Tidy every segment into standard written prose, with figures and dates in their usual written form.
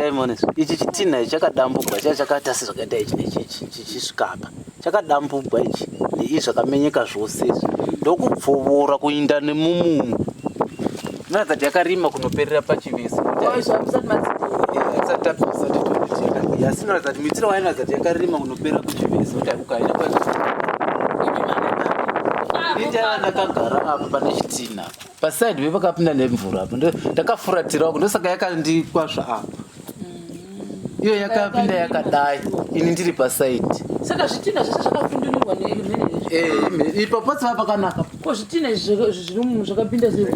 Simon, ichi chitina chakadambugwa chakata sezvakaita ichi chisvikapa. Chakadambugwa ichi nezvakamenyeka zvose ndokupfuvura kuinda nemumunhu. Noratidza yakarima kunoperera pachivisi. Asi noratidza kuti mitiro wainoratidza kuti yakarima kunopera kuchivisi. Ukaenda ndakagara apa pane chitina pasaidi vepakapinda nemvura apo ndakafuratirawo ndosaka yakandikwazva apa. Iyo yakapinda yakadai ini ndiri pasaidi. Saka zvitina zvese zvakapindunirwa nemheni. Ipo patsva pakanaka. Ko zvitina zviri munhu zvakapinda sei?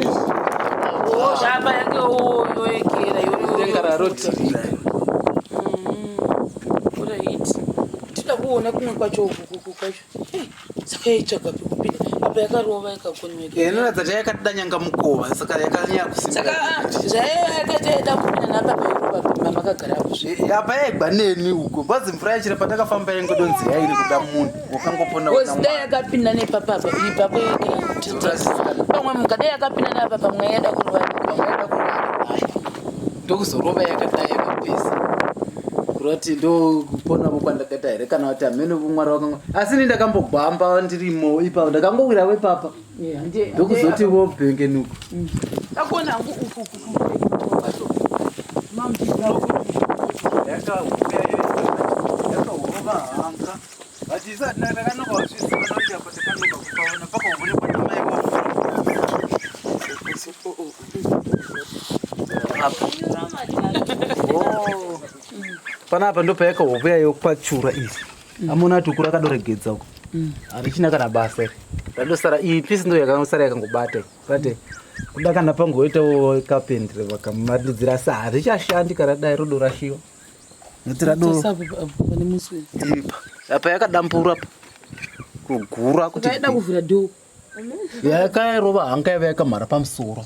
Zvapa yake yoyekera yoyekera rodhirira. Tida kuona kumwe kwacho kwacho. Saka yaitsvaga pekupinda. Apa yakarova ikakonweka. Inoratidza kuti yakadanyanga mukova saka yakanyanya kusimba. Saka zvayakati yaida kupinda napa pairova makagara apo. Apa yaigwa neni uko. Bhazi mvura yachira patakafamba yangodonzi yairi kuda munhu wakangopona kuda. Kozi dai yakapinda nepapa ipapo pamwe mukadai yakapinda napa pamwe yaida kurova. Ndokuzorova yakadai yakapesa. Kurati ndo kupona kwandakaita here kana kuti amene umwari wakanga asi ni ndakambogwamba ndirimo ipapo ndakangowira wepapa ndokuzoti wo bhengenuko takona hangu uku yakahova hanga vachisa ndakanoka wazviziva kuti apa takanoka kupaona pakaone pana mai panapa ndo payakahovuya yokwachura izi amona kuti ukura akadoregedza uko harichina kana basa randosara iyi pisi ndo yakangosara yakangobata kati kuda kana pangoitawo kapendere vakamaridzira asi harichashandi kana dai rodorashiwa apa yakadambura kugura kuti yakairova hanga yava yakamhara pamusoro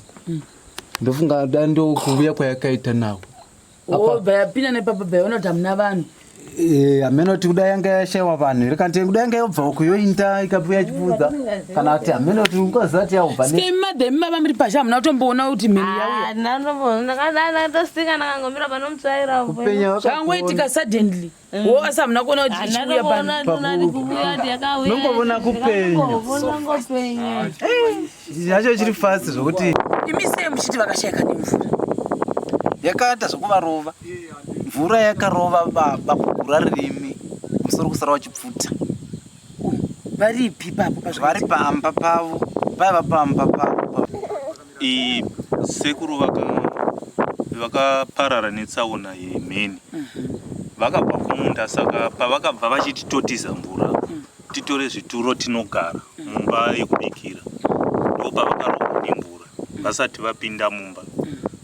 ndofunga da ndokuvuya kwayakaita nawo bhayapinda nepapa bhayonoti hamuna vanhu hamene kuti kudai yanga yashaiwa vanhu rekanti kudai yanga yobva kuyoinda ikapuya chipfuudza kana kuti hamene kuti ungaziva kuti yaubva madhemi mava muri pasha hamuna kutomboona kuti mheni yauyazvangoitika suddenly asi hamuna kuona kuti ichiuya nongovona kupenya yacho chiri fasi zvokuti imisei muchiti vakashayika nemvura yakaita zvokuvarova mvura yakarova bakugura ririmi musoro kusara wachipfuta varipi papo vari pamba pavo vaiva pamba pavo sekuru vakaparara netsaona yemheni vakabva kumunda saka pavakabva vachititotiza mvura titore zvituro tinogara mumba yekubikira ndopavakarohwa nemvura vasati vapinda mumba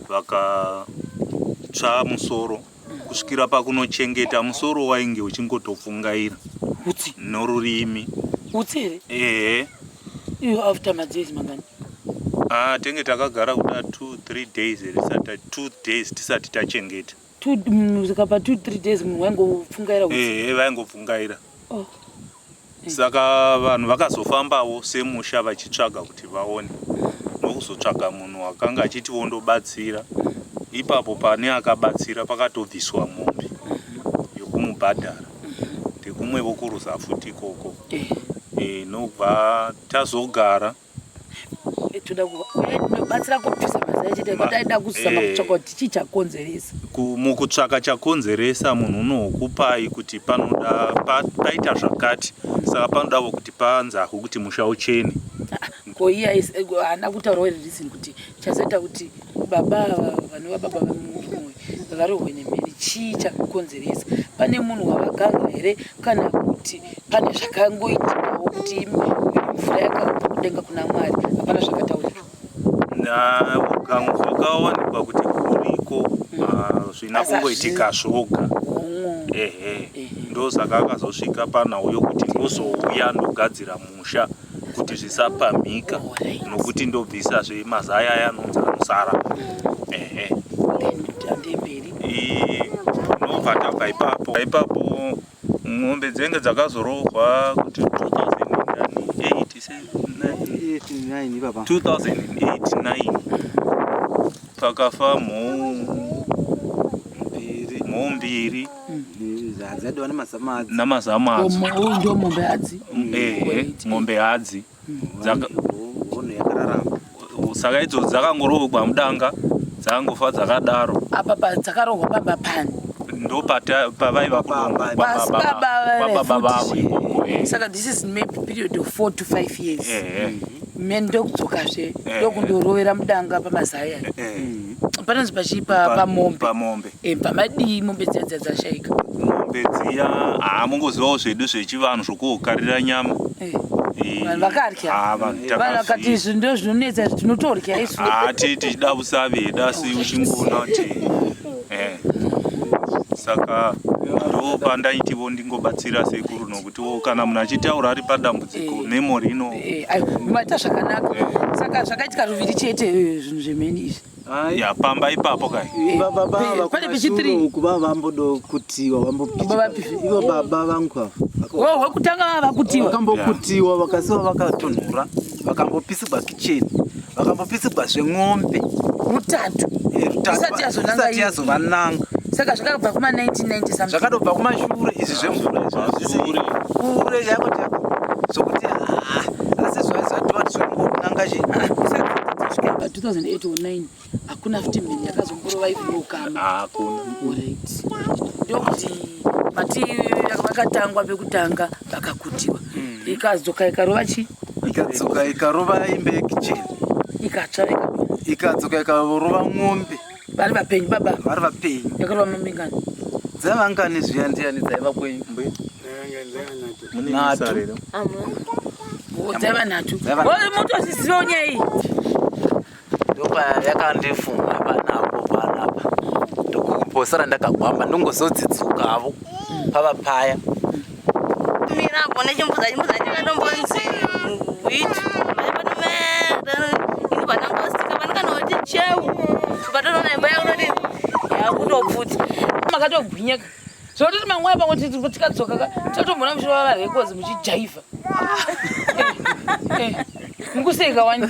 vakatsva musoro kusvikira pakunochengeta musoro wainge uchingotopfungaira norurimi utsere after madzezi mangani tenge takagara kuda 2-3 days 2 days tisati tachengeta pa 2-3 days munhu waingopfungaira vaingopfungaira saka vanhu vakazofambawo semusha vachitsvaga kuti vaone nokuzotsvaga munhu akanga achiti wondobatsira ipapo pane akabatsira pakatobviswa mombe yokumubhadhara ndekumwevo kuruza futi ikoko nobva tazogara todakubatsira kubvisa mazai chete taida kuzama kutsvaka kuti chii chakonzeresa mukutsvaka chakonzeresa munhu unokupai kuti panoda paita zvakati saka panodavo kuti panzahu kuti musha uchene ko iye haana kutaurawo reason kuti chazoita kuti baba vanova baba vemumwe varohwe nemheni chii chakonzeresa pane munhu wavaganga here kana kuti pane zvakangoitikawo kuti mvura yakabva kudenga kuna mwari hapana zvakataurika ugangu hwakawanikwa kuti kuriko zvina kungoitika zvoga ndosaka akazosvika panhau yokuti ndozouya ndogadzira musha kuti zvisapamhika nokuti ndobvisazve mazai aya anonzi anosara nobva tabva ipapo mombe dzenge dzakazorohwa kuti 2008 pakafa mhou mbiri Mombiri. Zadzadwa namasamadzi. Namasamadzi. Ndio mombe hadzi. Mombe hadzi. Ono yakararama. Saka idzo dzakangorogwa mudanga. Dzangofa dzakadaro. Apa dzakarohwa baba pani. Ndo pavaiva kulonga baba. Saka this is maybe period of 4 to 5 years. Men ndokudzokazve ndokundorovera mudanga pamazaya. Panonzi pachipa pamombe. Pamadii mombe dziya dzashaika. Mombe dziya mungozivawo zvedu zvechivanhu zvokuokarira nyama. Vanhu vakarya. Vanhu vakati izvi ndo zvinonetsa tinotorya isu. Tichida usave dasi uchingona kuti saka ndo pandaitivo ndingobatsira sekuru nokuti kana munhu achitaura ari padambudziko memory ino maita zvakanaka. Saka zvakaitika ruviri chete zvinhu zvemheni izvi. Ya pamba ipapo kai. Pane pechi3 kuva vambodokutiwa ivo baba vangu wekutanga vakutiwa vakambokutiwa vakasiwa vakatonhora vakambopisigwa kicheni vakambopisigwa zvemwombe rutatu isati yazovananga. Saka zvakabva kuma 1990 something. Zvakadobva kumashure izvi zvemvura kure yako zvokuti asi zvaizotiwa zvonanga Saka 2008 or 9 hakuna futi mheni yakazomborova ivi neukama. Hakuna. Alright. Ndokuti mati vakatangwa pekutanga vakakutiwa. Ikadzoka ikarova chi? Ikadzoka ikarova imbe yekicheni. Ikatsva ikadzoka ikarova mwombe. Vari vapenyu baba. Vari vapenyu. Yakarova mambingani. Dzavangani zviyandiyani dzaiva kwenyu? Nhatu. Dzaiva nhatu. Motozviziva nyaya iyi. Ndopa yakandifunga panapa ndokuposara ndakagwamba ndongozodzidzukawo pava paya mirapo nechimbuza chingatombonzi wheat vanangosika vanokanoti cheu ukatoona imba yakunoti yakutopfuti makatogwinyeka zvototi mamwe pamwe tikadzoka totombona mushiro varekozi muchijaivha mukuseka wani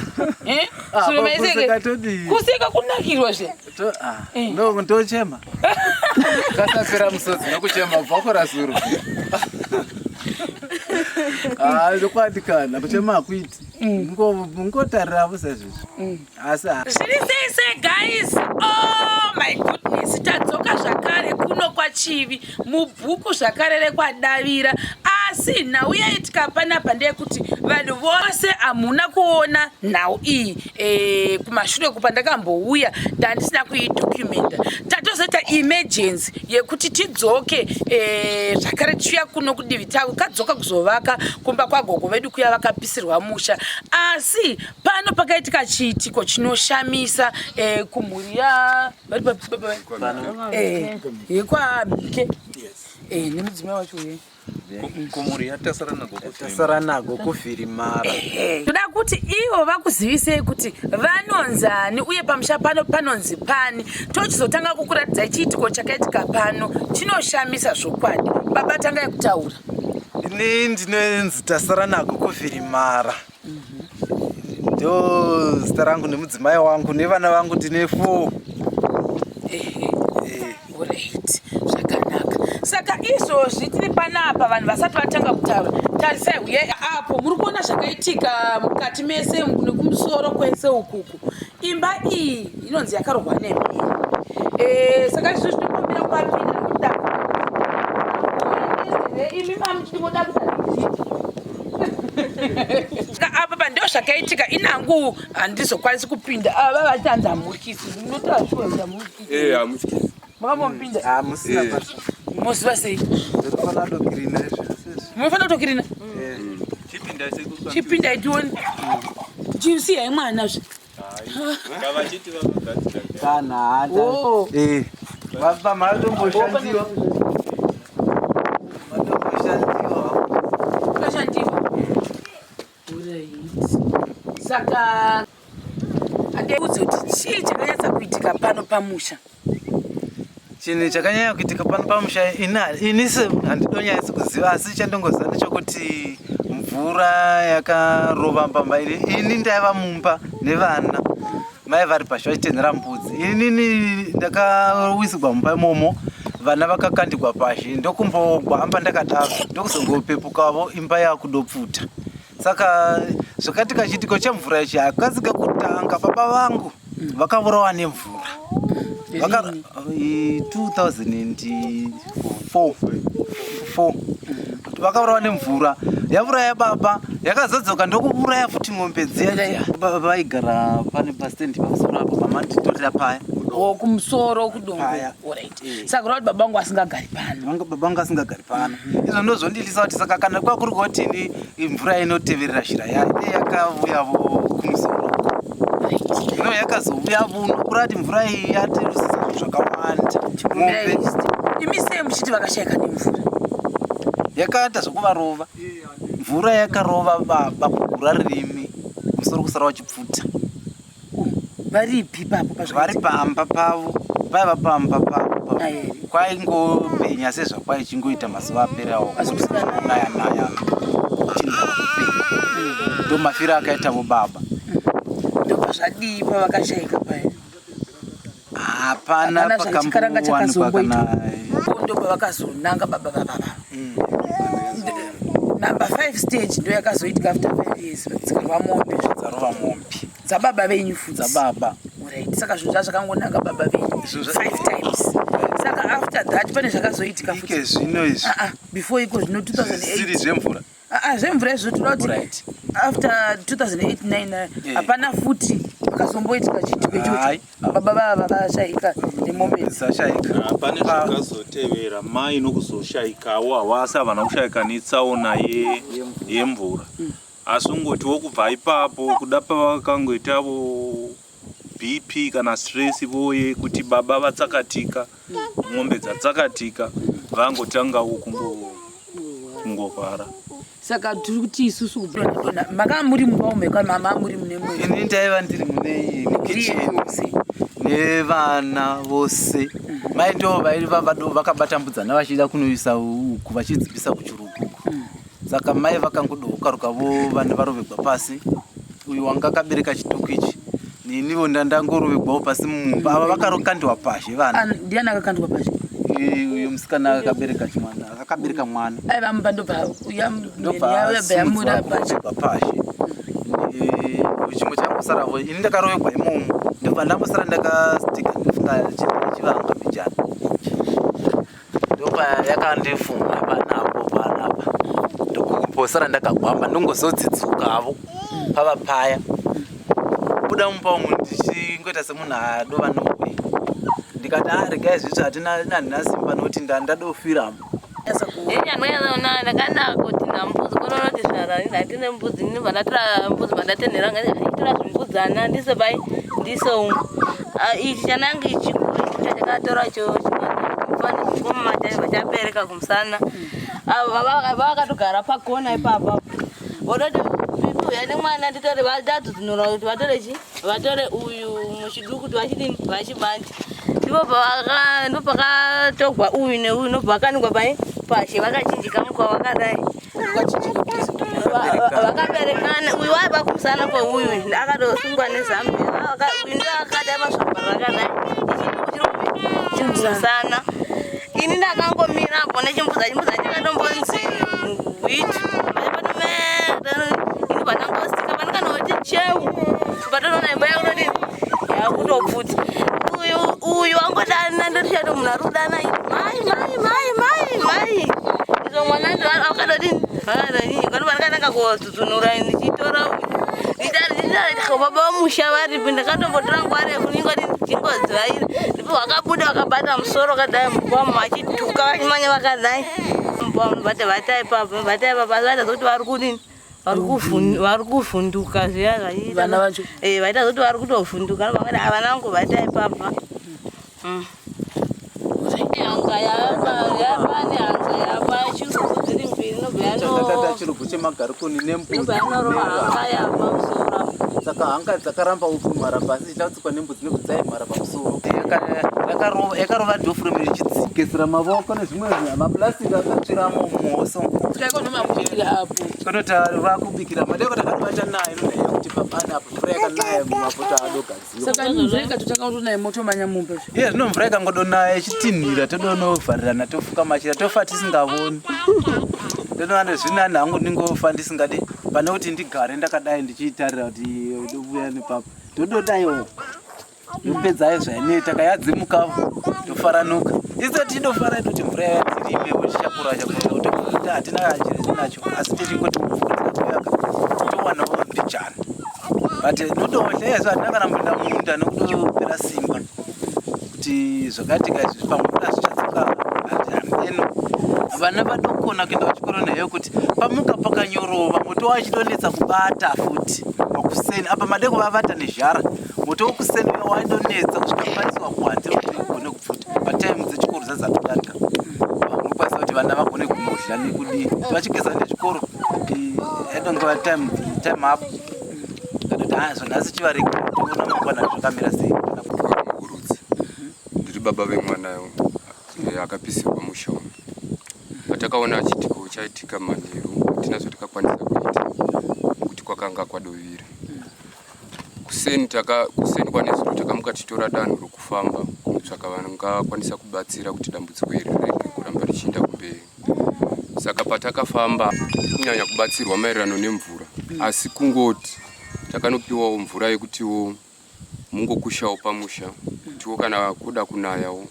sure maiseke kuseka kunakirwa zve ndochema kasapera musodzi nokuchema bvakora zuru ndokwadikana kuchema hakuiti ngotarirawo sezvizvi asi zviri seise guys. Oh my goodness, tadzoka zvakare kuno kwachivi mubhuku zvakare rekwadavira. Asi nhau yaitika panapa ndeyekuti vanhu vose hamuna kuona nhau iyi kumashure kupa ndakambouya ndandisina kuidocumenta. Tatozoita emergency yekuti tidzoke zvakare tichiuya kuno kudivi tavo kadzoka kuzovaka kumba kwagogo vedu kuya vakapisirwa musha. Asi pano pakaitika chiitiko chinoshamisa kumhuri yekwamhike nemudzimai wacho kumhuri yatasara nago kuvhirimara. Toda kuti ivo vakuzivisei kuti vanonzani uye pamusha pano panonzi pani. Tochizotanga kukuratidza chiitiko chakaitika pano chinoshamisa zvokwadi. Baba tangai kutaura. Ini ndinonzi tasara nago kuvhirimara. Ndo zita rangu nemudzimai wangu nevana vangu tine 4. Alright. Zvakanaka. Saka izvozvi tiri panapa vanhu vasati vatanga kutaura. Tarisai uyai apo muri kuona zvakaitika mukati mese nekumusoro kwese ukuku. Imba iyi inonzi yakarohwa nemheni. Saka izvo zvinokombera kwapinda nekudaka. Imi mami tinoda kusadzidzika. Apa pandio zvakaitika inangu handizokwanisi kupinda. Ava vatanza murikisi. Munotaura shuwa murikisi. Hamutyi. Makambopinda? Hamusina basa. Mosiva sei? Ndinofana kutokirina izvo. Munofana kutokirina? Chipinda itioni. Chiusiyai mwana zve. Kana hata. Vapa matomboshandiwa. Kashandiwa. Saka adeudze kuti chii chakanyatsa kuitika pano pamusha. Chinhu chakanyanya kuitika pano pamusha inise handidonyatsi kuziva, asi chandongoziva ndechokuti mvura yakarova mbamba iri. Ini ndaiva mumba nevana mai vari pasha vachitenhera mbudzi. Inini ndakawisirwa mumba imomo vana vakakandirwa pashi ndokumbohamba ndakadaro ndokuzongopepukawo imba yakudopfuta. Saka zvakati kachitiko chemvura ichi akasika kutanga baba vangu vakavurawa nemvura 2004 vakavurawa nemvura yavuraya baba yakazodzoka ndokuvuraya futi mombe dziya vaigara pane pastendi pamusoro apo pamanditotera paya kumusoro kudongo. Saka kuti baba vangu asingagari pano. Baba vangu asingagari pano. Izvo ndozvondilisa kuti saka kana kwakuri kuti mvura inoteverera shira yakavuyavo kumusoro. Zvino yakazouya vuno kurati mvura iyi yatirusisa zvakawanda. Mombe imise muchiti vakashayika nemvura. Yakaita zvokuvarova. Mvura yakarova baba kugura ririmi musoro kusara wachipfuta. Varipi papo vari pamba pavo vaiva pamba pavo kwaingopenya sezvakwai chingoita mazuva aperawo naya ndo mafiro akaitavo baba. Ndopazvadii pavakashayika paya? Hapana pakambowanikwa kana ndopavakazonanga baba. Number 5 stage ndo yakazoitika after 5 years dzikarova mombe. Dzababa venyu futi. Dzababa. Right. Saka zvinhu zvazvakangonanga baba venyu 5 times. Saka after that pane zvakazoitika futi. Ike zvino izvi. Before iko zvino 2008. Ziri zvemvura. Zvemvura izvo tinoda kuti after 2008-9 hapana futi pakazomboitika chitiko ichocho. Baba vava vashayika nemombe dzashayika. Pane zvakazotevera mai nokuzoshaikawo havasi havana kushayika netsaona yemvura. Asi ungotiwo kubva ipapo kuda pavakangoitavo BP kana stress voye kuti baba vatsakatika, mombe dzatsakatika, vangotangawo kungorwara. Saka tiri kuti isusu kupona maka muri mumba kana mama muri mune mwe. Ini ndaiva ndiri mune kitchen nevana vose. Mai ndo vaiva vakabatambudzana vachida kunoisa uku vachidzipisa kuchurugu. Saka mai vakangodokarukavo vana varovegwa pasi. Uyu wanga akabereka chituku ichi. Ninivo ndandangorovegwawo pasi mumba. Ava vakarokandirwa pashi vana. Ndiani akakandirwa pashi? Uyu musikana akabereka chimwana, akabereka mwana. Aiva mbandobva yamura pashi. Chimwe chakosaravo ini ndakarovegwa imomo. Ndobva ndambosara ndakastika ndifunga chivanga bijana. Ndobva yakandifunga panapo panapa. Ndokupozara ndakagwamba ndongozodzidzukawo pava paya. Kuda mumba umu ndichingoita semunhu adova nombe. Ndikati regai zviti hatina simba nokuti ndadofiramo. Ndakanaka kuti ndambudzi kunonoti zvarari ndatine mbudzi ndinobva ndatora mbudzi mandatenhera ndaitora zvimbudzana ndise pai ndise umu. Ichi chananga ichikuru chakatora mufananikomumataivha chabereka kumusana. Vakatogara pakona ipapa vodoti yane mwana nditore vatadzudzunura kuti vatore chi vatore uyu mushiduku kuti vachidini vachibandi. Ndipo pakatogwa uyu neuyu nobva vakanikwa pai pashi vakachinjika mukwa vakadai vakaberekana. Uyu waiva kumusana kweuyu akatosungwa nezambia uyu ndo akadai pasvabhara rakadai chimusana. Ini ndakangomirapo nechimbudza chakatombonzi hwitu ini panangosika panakanoti cheu patoona imba yakunoti yakutopfuta. Uyu wangodana ndotishato munhu ari kudana mai izo mwana ndo akadodini kani panakananga kodzudzunura ndichitora baba vamusha varipi ndakatombotora nguva refu ningoti ndichingodzvaira ndipo vakabuda vakabata musoro kadai mubvamu vachituka vachimanya vakadai mubvamu bata vatai papa vaita zoti vari kudini vari kuvhunduka zviya vana vacho vaita zoti vari kutovhunduka vangati havanangu vatai papa. Hanga yapane hanga yapa chirugu dziri mbiri nobva yanorova hanga yapa musoro saka hanga dzakaramba upfumara pasi ichatsukwa nembudzi nebudzi dzaimhara pamusoro yakarova dhofuremu ichidzikisira mavoko nezvimwe mapurasitiki akatsviramo muhoso konoti vakubikira madeko takabata nayo nodaiya kuti papana apo mvura yakanaya mumapoto adogaziiye zvino mvura ikangodonaya ichitinhira todonovharirana tofuka machira tofa tisingavoni tonowana zvinani hangu ndingofa ndisingadi pane kuti ndigare ndakadai ndichiitarira kuti uya nepapa tododaiwo yopedzayo zvaineta kayadzimukavu tofaranuka isati indofara kuti mvura yatirimewo tichakura kuti hatina achiri nacho asi tichingoti mvukutiyaka towanawo mbirijana but ndotohleezvo hatina kana munda munda nokutopera simba kuti zvakatika pamvura zvichatsoka handeno vana vadokona kuenda kuchikoro nayo kuti pamuka pakanyorova moto wachidonetsa kubata futi pakuseni apa madeko vavata nezhara moto wokuseni waidonetsa kusvika kukwanisiwa kuhandira kuti ugone kupfuta pataimu dzechikoro dzadzatodarika unokwanisa kuti vana vagone kunodya nekudii vachigeza nechikoro yaidongeva time up katoti zvonhasi chivareka toona mangwana zvakamira sei kurudzi ndiri baba vemwanayo akapisirwa musha umu patakaona chitiko chaitika manheru tina zvatakakwanisa kuita kuti kwakanga kwadovira kuseni kwanezuro takamuka titora danho rokufamba kutsvaka vangakwanisa kubatsira kuti dambudziko iri rirege kuramba richienda kumberi. Saka patakafamba kunyanya kubatsirwa maererano nemvura, asi kungoti takanopiwawo mvura yekutiwo mungokushawo pamusha kutiwo kana kuda kunayawo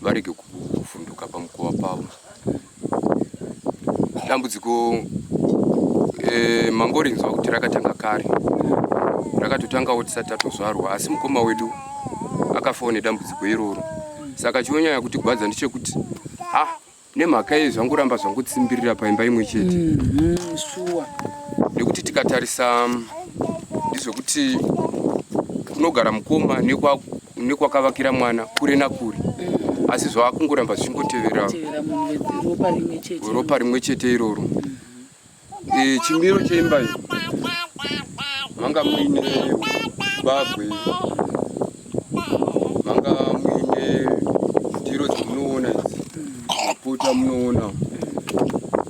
varege kuvhunduka pamukova pavo. Dambudziko mangorinzwa kuti rakatanga kare, rakatotangawo tisati tatozvarwa, asi mukoma wedu akafawo nedambudziko iroro. Saka chionyanya kuti gwadza ndechekuti nemhaka yezvangoramba zvangotsimbirira paimba imwe chete. Nekuti tikatarisa ndizvokuti kunogara mukoma nekwakavakira mwana kure nakure, asi zvakungoramba zvichingotevera ropa rimwe chete iroro. Chimiro cheimba iyi manga muine bagwe, manga muine ndiro dzamunoona idzi, maputa munoona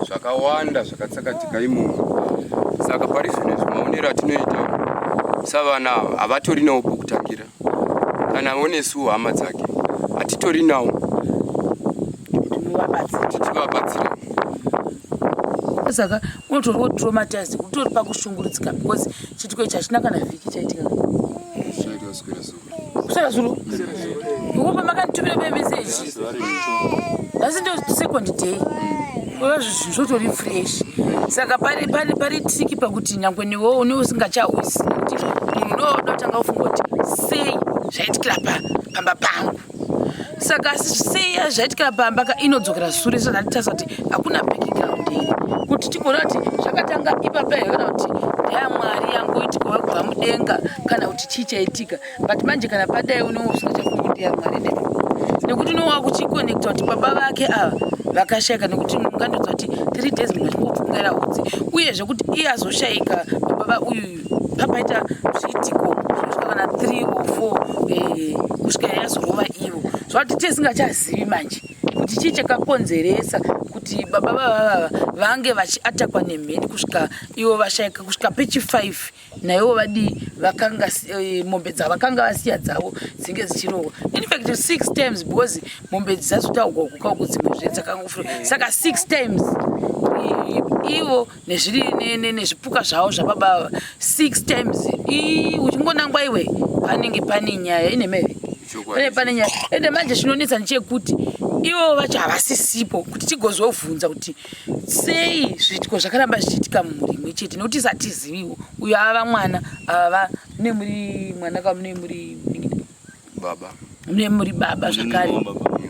zvakawanda zvakatsakatika imomo. Saka pari zvino zvimaonero atinoita savana havatori nawo pokutangira, kana onesuwo hama dzake hatitori nawo titivabatsira. Saka unotoriwo traumatized, utori pakushungurudzika because chitiko ichi hachina kana vhiki chaitika. Kusvika zuro ngokupa makanitumira memeseji asi ndo second day zvotori fresh. Saka pari triki pakuti nyangwe newo usingachauzi kuti munhu unoda kutanga ufunga kuti sei zvaitikira pamba pangu. Saka sei zvaitikira pamba inodzokera sure. Saka ndatitarisa kuti hakuna background here kuti tigona kuti zvakatanga ipapa here kana kuti ndeyamwari yangoitika kubva mudenga kana kuti chii chaitika. But manje kana padai unowo usingachafunga kuti ndeyamwari nekuti unowa kuchikonekta kuti baba vake ava vakashayika, nekuti ungandodzwa kuti 3 days munhu achingopfungaira udzi, uyezve kuti iye azoshayika baba uyu papaita zviitiko zvinosvika kana 3 or 4 kusvika yazorova ivo. Zvati tisingachazivi manje kuti chii chakakonzeresa kuti baba vava vange vachiatakwa nemheni kusvika ivo vashayika, kusvika pechi 5 naivo vadii vakanga mombe dzavakanga vasiya dzavo dzinge dzichirohwa. In fact 6 times because mombe dzisazotaugwa kuka kudzimwe zvedzakangofura. Saka 6 times ivo nezvipuka zvavo zvababa 6 times uchingonangwa iwe panenge pane nyaya inemere pane nyaya. Ende manje chinonetsa ndechekuti ivo vacho havasisipo kuti tigozovhunza kuti sei zviitiko zvakaramba zvichiitika mumhuri imwe chete, nekuti tisatiziviwo uyo ava mwana ava mune muri mwana ka mune muri baba mune muri baba zvakare.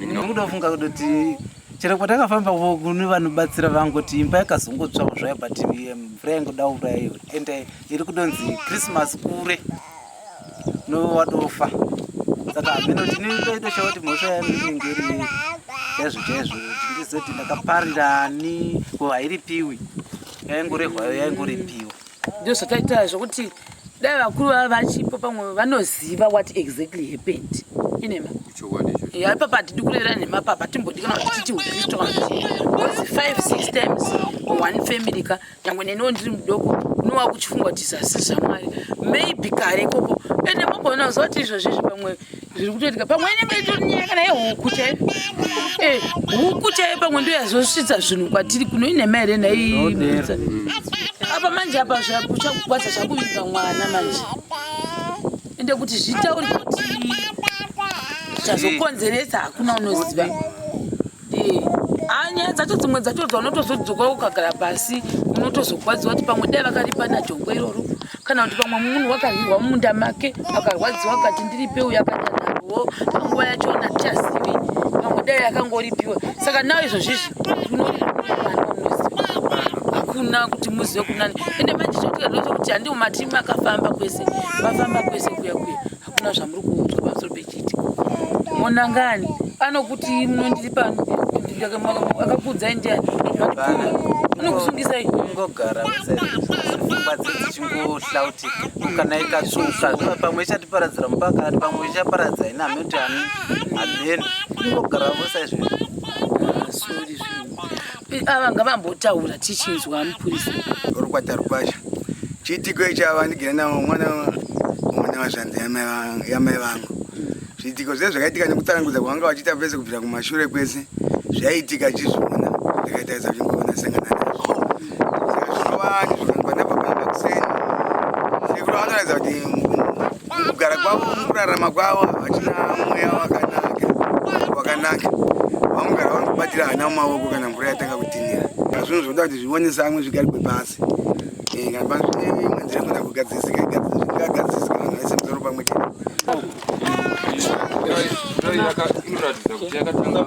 Ndinofunga kuti chero kwatakafamba kune vanobatsira vangoti imba yakazongotsvawo zvaya but mvura yangoda urayiwa ende iri kudonzi Christmas kure nowadofa. Saka mino tinitoita kuti mhosva yanenge iri chaizvo chaizvo ndizoti ndakaparirani ko hairipiwi, yaingorehwayo yaingoripiwa. Ndio zvakaita zvokuti dai vakuru vava vachipo pamwe vanoziva what exactly happened inema papa hatidi kurera nemapapa timbodi kana tichiti ukristu kana because 5 systems one family ka nyangwe neniwo ndiri mudoko unowa kuchifungwa kuti zasi zvamwari maybe kare ikoko ende mambona uzoti izvozvizvi pamwe zviri kutoitika pamwe inenge itori nyaya kana yehuku chaipo huku chaipo pamwe ndo yazosvitsa zvinhu kwatiri kunoinema here naiisa apa manje apa zvakuchakugwadza chakuvinga mwana manje ende kuti zvitauri kuti chazokonzeresa hakuna unoziva nyaya dzacho dzimwe dzacho unotozodzoka ukagara pasi unotozokwadziwa kuti pamwe dai vakaripa najongwe iroro kana kuti pamwe munhu wakarwirwa mumunda make akarwadziwa akati ndiripe uyu akadanarowo panguva yacho natichazivi pamwe dai yakangoripiwa saka nawo izvozvizvi hakuna kuti muzive kunani ende manje chotikazvo kuti handi mumatimu akafamba kwese vafamba kwese kuya hakuna zvamuri kuudzwa pamusoro pechiitiko monangani anokuti munondiri pano akakudzai ndiani anokusungisai ngogara pfungwa dzichingohlautika kana ikatsuka pamwe ichatiparadzira mupakati pamwe ichaparadza ina hameti hameni ingogara vose izvizvi sori zvinhu ava ngavambotaura tichinzwa mupurisa rukwata rukwasha chiitiko ichava ndigere nawo mwana wazvanza yamai vangu zviitiko zvee zvakaitika nekutsanangudza kwavanga vachiita pese kubvira kumashure kwese zvaiitika chizviona ndakaitaisa kuchingoona sangana nazvo saka zvinova ndizvokangwa napapamba kuseni sekuru vanoratidza kuti mukugara kwavo mukurarama kwavo vachina mweya wakanaka vamugara vangobatira hana mumaoko kana mvura yatanga kutinira zvinhu zvoda kuti zvionesa amwe zvigarikwe pasi kana paimwe nzira kuda kugadzisika ikagadzisika vanhu vaise musoro pamwe chete inoratidza kuti yakatanga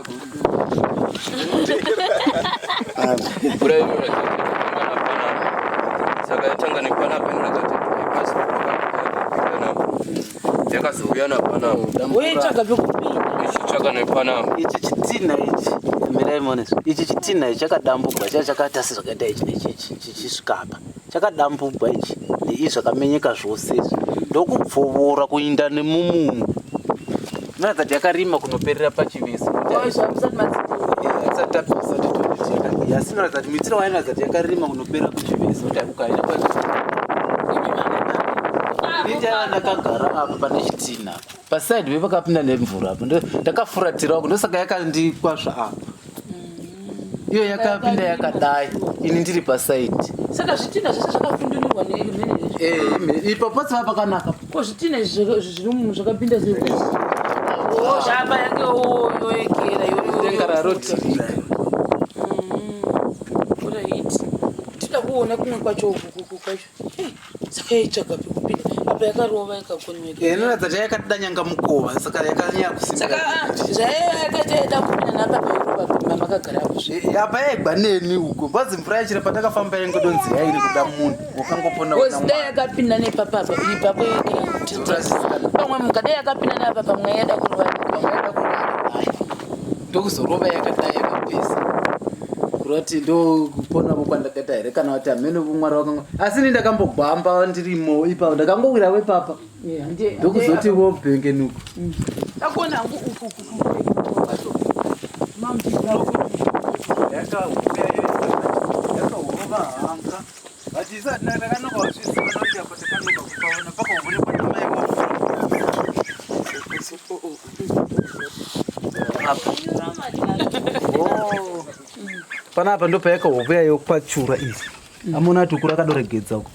mvura inoratidza saka yatanga nepanapa inoratidza kuti yakazouya napanapo weitsvaga pekupinda ichitsvaga nepanapa ichi chitinha ichi mirai moneso ichi chitinha ichi chakadambugwa chakaita sezvakaita ichi nechichi chichisvikapa chakadambugwa ichi neizvi zvakamenyeka zvose izvi ndokupfovora kuinda nemumunhu inoratidza kuti yakarima kunoperera pachivisi asi inoratidza kuti mitiro wainoratidza kuti yakarima kunopera kuchivisi kuti ukaenda ichava ndakagara apa pane chitinha pasaidi vepakapinda nemvura apo ndakafuratirawo ndosaka yakandikwazva apa iyo yakapinda yakadai ini ndiri pasaidi saka zvitinha zvese zvakapindunirwa nemhene ipapo tsiva pakanaka ko zvitinha zviri munhu zvakapinda zvapa yange yoekera denga rarodhirika tida kuona kumwe kwacho ukuku kwacho saka yaitsvaga pekupinda apa yakarova ikakonweka inoratidza kuti yakatida nyanga mukova saka yakanyanya kusimba zvayakaitaida kupinda napa pairova pimba makagara apo apa yaigwa neni uko bazi mvura yachira patakafamba yangodonzi yairi kuda munhu wakangopona dai yakapinda nepapapa ipapo pamwe mukadai yakapinda nepapa mwaiyada kurova ndokuzorova yakadai yakapesa kurati ndokupona kwandakaita here kana kuti hamene mwari wakanga asi ni ndakambogwamba ndirimo ipapo ndakangowira wepapa ndokuzoti wobhengenuko takona hangu uku yakahova hanga vati isati ndakanoka wazviziva kuti apo takanoka kupaona pakaonekwa namaiwa panapa ndo payakahovuya yokwachura izi amona kuti uku rakadoregedza uko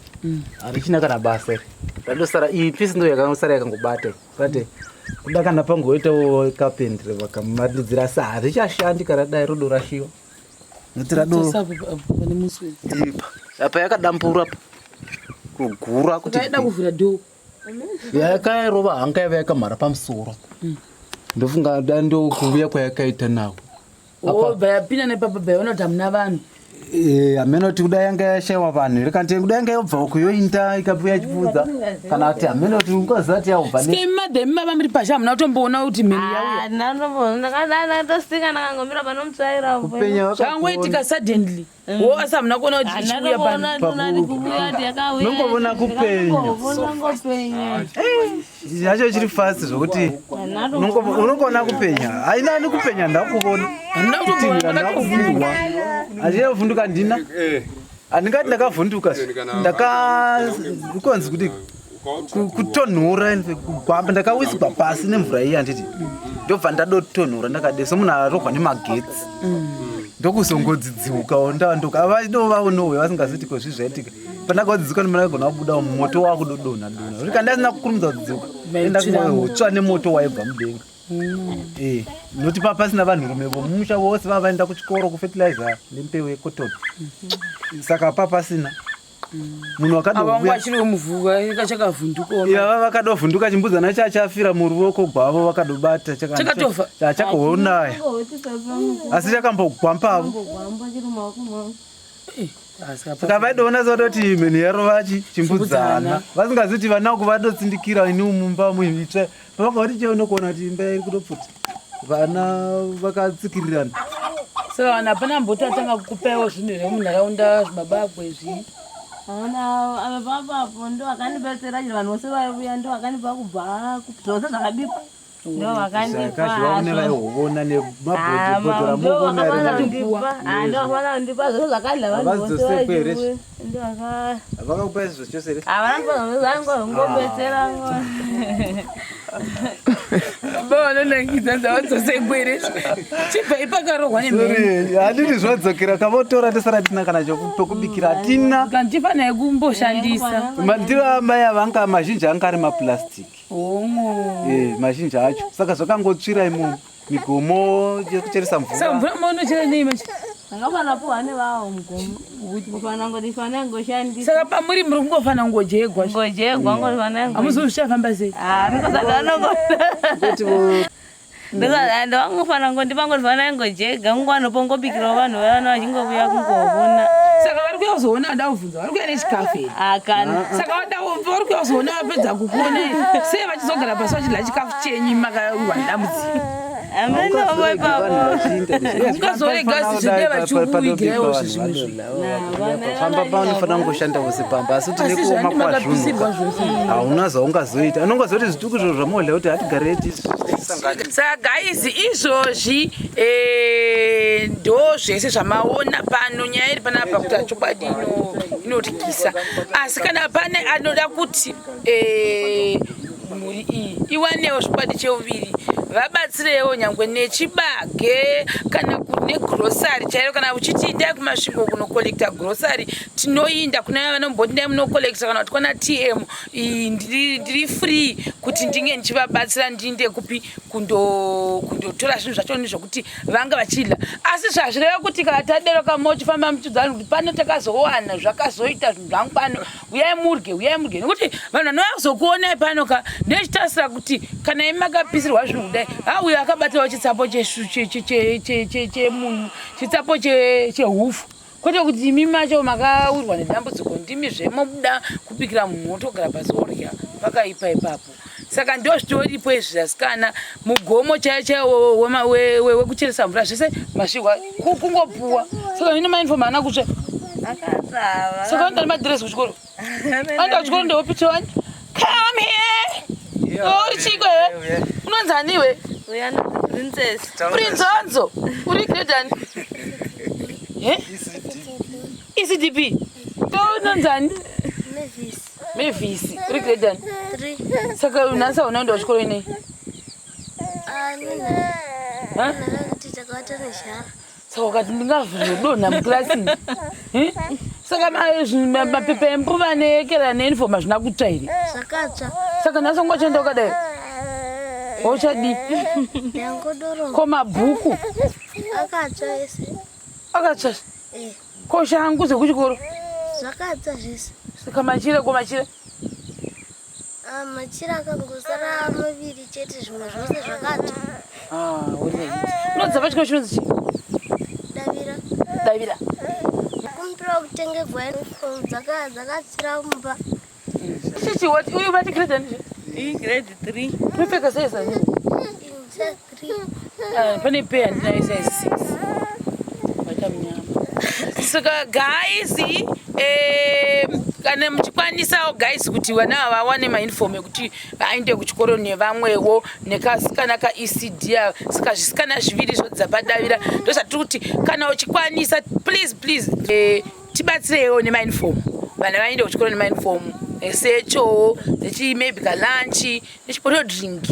harichina kana basa randosara ipisi ndo yakasara yakangobata kati kuda kana pangoitawo kapendere vakamaridzira asi harichashandi kana dai rodorashiwa apa yakadambura pa kugura kuti yakairova hanga yava yakamhara pamusoro ndofunga ndokuvuya kwayakaita nawo bhayapinda nepapa bhayaonoti hamuna vanhu hamene kuti kudai yanga yashaiwa vanhu rekanti kudai yanga yobva kuyoinda ikapuya chipfuudza kana kuti hamene kuti ungaziva yaubva madhemi mava muri pasha hamuna kutomboona kuti mheni ndandosika ndakangomira pano mutsvairapo zvangoitika suddenly Wose hamuna kuona kuti chiuya pano. Nongobona kupenya. Yacho chiri fast zvokuti unongona kupenya. Haina ni kupenya ndakubona. Ndakuvhundwa. Achiyavhunduka ndina. Andingati ndakavhunduka. Ndakonzi kuti kutonhora kugwamba ndakawiswa pasi nemvura iya nditi. Ndobva ndadotonhora ndakade somunhu arogwa nemagetsi. Ndokusongodzidziuka ndandoka avainovaonowe vasingaziti ko zvizvaitika pandakadzidzika ndimagona kubuda moto wakudodona dona rika ndasina kukurumidza kudziuka enda kutsva nemoto waibva mudenga noti papasina vanhurume vomusha vose vavaenda kuchikoro kufertilizer nembeu yekotoni saka papasina munhu wakadovhunduka vakadovhunduka chimbudzana chachafira muruoko gwavo vakadobata chakaonaya asi chakambogwampavo saka vaidoona sodoti mheni yarovachi chimbudzana vasingaziti vana kuvadotsindikira ini mumba muitsva pavakati cheunokona kuti imba iri kutopfuta vana vakatsikirirana saka vanhu hapana mbotatanga kupaiwo zvinhu zvemunharaunda zvibabagwe izvi ava papapo ndo vakandibetsera chero vanhu vose vaiuya ndo vakandipa kubva zvose zvakabikwa ndo vakandipaone vaihovona nemabhodhora ndoakavana kundipa zvose zvakadla vanhu vose vaiue ndo vakakupa izvo chose here vanangobetsera bavanonangidza dzavadzosegwere chibva ipakarohwa nemheni handiti zvadzokera kavotora tisara tina kana chokubikira hatina kandifanai kumboshandisa mandiro amai avanga mazhinji anga ari maplastiki mazhinji acho saka zvakangotsvira imomo migomo yekucheresa mvura saka mvura maunochera neimachi angafana puhwa nevawo mugomo kufana ngoti fana ngoshandisa saka pamuri muri kungofana ngojegwa ngofana hamuzozvichafamba sei ndovangofana ngondipangofana ngojega ngwanopongobikirawo vanhu vana vachingovuya kungovona saka vari kuya kuzoona ada kuvhunza vari kuya nechikafu here akana saka vari kuya kuzoona vapedza kukuona sei vachizogara pasi vachidya chikafu chenyu makaurwa nedambudziko ukazorega zvide vachikuigirawo pamba paunofana kungoshanda vose pamba asi kuti nekuoma kwazvunhu hauna zvaungazoita unongazoti zvituku izvo zvamodla kuti hatigareti saka gaisi izvozvi ndo zvese zvamaona pano nyaya iri panapa kuti chokwadi inotyisa asi kana pane anoda kuti mhuri iyi iwanewo zvokwadi cheuviri vabatsirewo nyangwe nechibage kana negrosari chairo kana uchiti indai kumasvingo kunokolekta grosari tinoinda kuna vanomboti ndai munokolekta kana kuti kwana tm ndiri free kuti ndinge ndichivabatsira ndiinde kupi kundotora zvinhu zvacho nezvokuti vanga vachidya asi zvazvireva kuti kana tadero kama uchifamba muchidzana kuti pano takazowana zvakazoita zvinhu zvangu pano uyai murye nekuti vanhu vanova kuzokuonai pano ka ndochitasira kuti kana imakapisirwa zvinhu kudai uyo akabatirawo chitsapo chemunyu chitsapo chehufu kwete kuti imi macho makaurwa nedambudziko ndimi zvemobuda kubikira munhu otogara pasi orya pakaipa ipapo saka ndo zvitoripo izvi zvasikana mugomo chaiwo wekucheresa mvura zvese masvigwa kungopuwa saka ine mainfom ana kutsva saka andani madhiresi kuchikoro anda kuchikoro ndewopitiwani come here uri chiko he unonzaniwe prince onzo uri gredani ecdp unonzani mevhisi uri gredani saka unasa unaenda kuchikoro inei saka ukati ndingavhudonha muklasini saka mapepa embuva nekera neinfom hazvina kutsva here saka nhasi ungochenda ukadai ochadi ko mabhuku akatsva ko shangu dzekuchikoro zvakatsva zvese saka machira machira akangosara maviri chete zvimwe zvose zvakatsva unodza pachikoro chinonzi chii davira kumbira kutengegwa uniform dzakatsira mumba chichi wati uyu vati grade ani grade 3 unopfeka size ani pane pay handinayo size 6 vata munyama saka guys kana muchikwanisawo guys kuti vana ava vawane mauniform ekuti vaende kuchikoro nevamwewo nekasikana kaECD saka zvisikana zviviri zvodzapadavira ndosati kuti kana uchikwanisa please tibatsirewo nemauniform vana vaende kuchikoro nemauniform secho maybe kalunchi nechibottle drink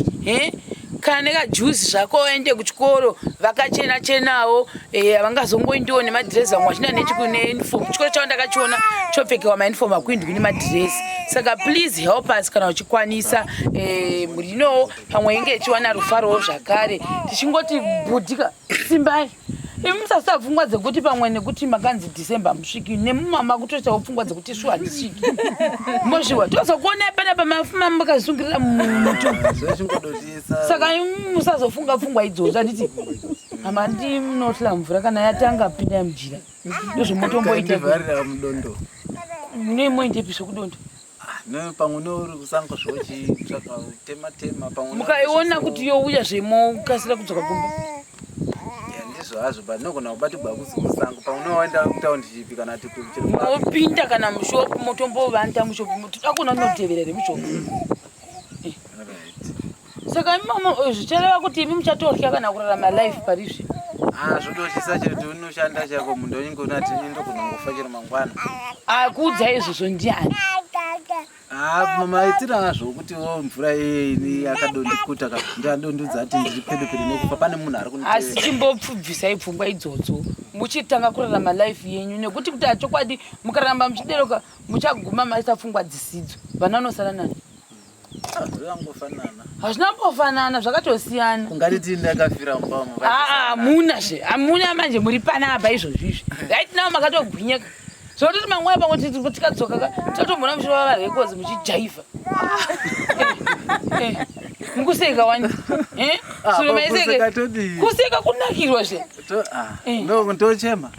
kana nekajuice zvako vaende kuchikoro vakachena-chenawo havangazongoindiwo nemadhirezi vamwe vachina neuniform chikoro chavo ndakachiona chopfekewa mauniform akuindwi nemadhirezi saka please help us kana uchikwanisa muri inowo pamwe inge ichiwana rufarowo zvakare tichingoti bhudhika simbai musasa pfungwa dzekuti pamwe nekuti makanzi December musviki nemumama kutoitawo pfungwa dzekuti shuwa handisviki mozviwa tozokuona panapa mafuma makazungirira mutu saka musazofunga pfungwa idzodzo anditi hama ndimunotla mvura kana yatanga pinda mujira ndozvomotomboita mudondo nemoindepi zvekudondo pamwe nouri kusanga zvochitsvaka tema pamwe mukaiona kuti youya zvemokasira kudzoka kumba ndizvo hazvo but nogona kubatigwa kusango pamwe noenda kutaundi chipi kana ati mopinda kana mushopu motombovanda mushopu toda kuona unoteverere mushopu saka imama zvichereva kuti imi muchatorya kana kurarama life parizvi zvodochisa chete unoshanda chako munhu unenge unati indokunongofa chero mangwana akuudza izvozvo ndiani maitiro azvo kuti mvura yakadondikuta ndandondudza ati ndiri pedopedi nekufa pane munhu ari kunitevera asi chimbopfubvisai pfungwa idzodzo muchitanga kurarama life yenyu nekuti kuti achokwadi mukaramba muchideroka muchaguma maisa pfungwa dzisidzo vana unosara nani hazvina mbofanana zvakatosiyana ungatiti ndakafira mubamo hamuna manje muri panapa izvozvizvi right now makatogwinyeka zvototi mamwe pamwe tikadzoka totombona mushure wavarekodzi muchijaivha mukuseka wani surumaiseke kuseka kunakirwa zve ndochema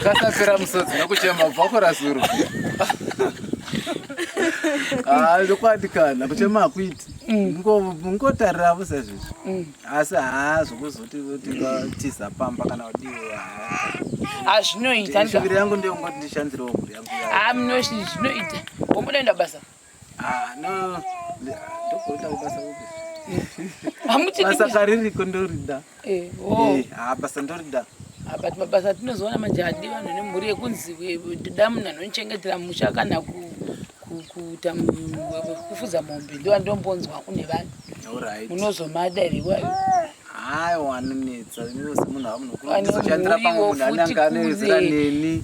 kasapera musodzi nokuchema bvakora zuru ndokwatikana kuchema hakuiti mungotariravo sezvizvi asi zvokuzoti tiza pamba kana kudiwa hazvinoita shuviri yangu ndeyongoti ndishandisirewo mhuri yangu zvinoita womudaenda basa ndokuita kubasa basa kaririko ndorida basa ndorida but mabasa atinozoona manje hadi vanhu nemhuri yekunzi toda munhu anochengetera musha kana kufudza mombe ndiwa ndombonzwa une vanhu unozomadairiwayo wanonetsa semunhu amunokuzoshandira pamwe munhu anenge anoezera neni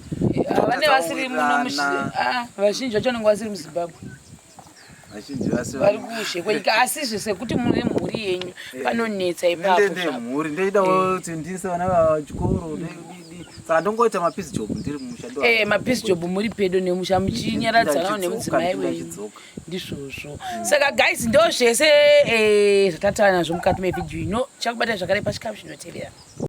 vane vasiri muno vazhinji vacho vanenge vasiri muzimbabwe vari kushe kwenyika asizve sekuti mune mhuri yenyu panonetsa ipapomhuri ndoidawo kuti ndise vana vachikoro saka ndongoita mapiece job ndiri mushando mapiece job muri pedo nemusha muchinyaradzanawo nemudzimai wenyu ndizvozvo saka guys ndo zvese zvatataura nazvo mukati mevhidhiyo ino chakubata zvakare pachikapu chinotevera.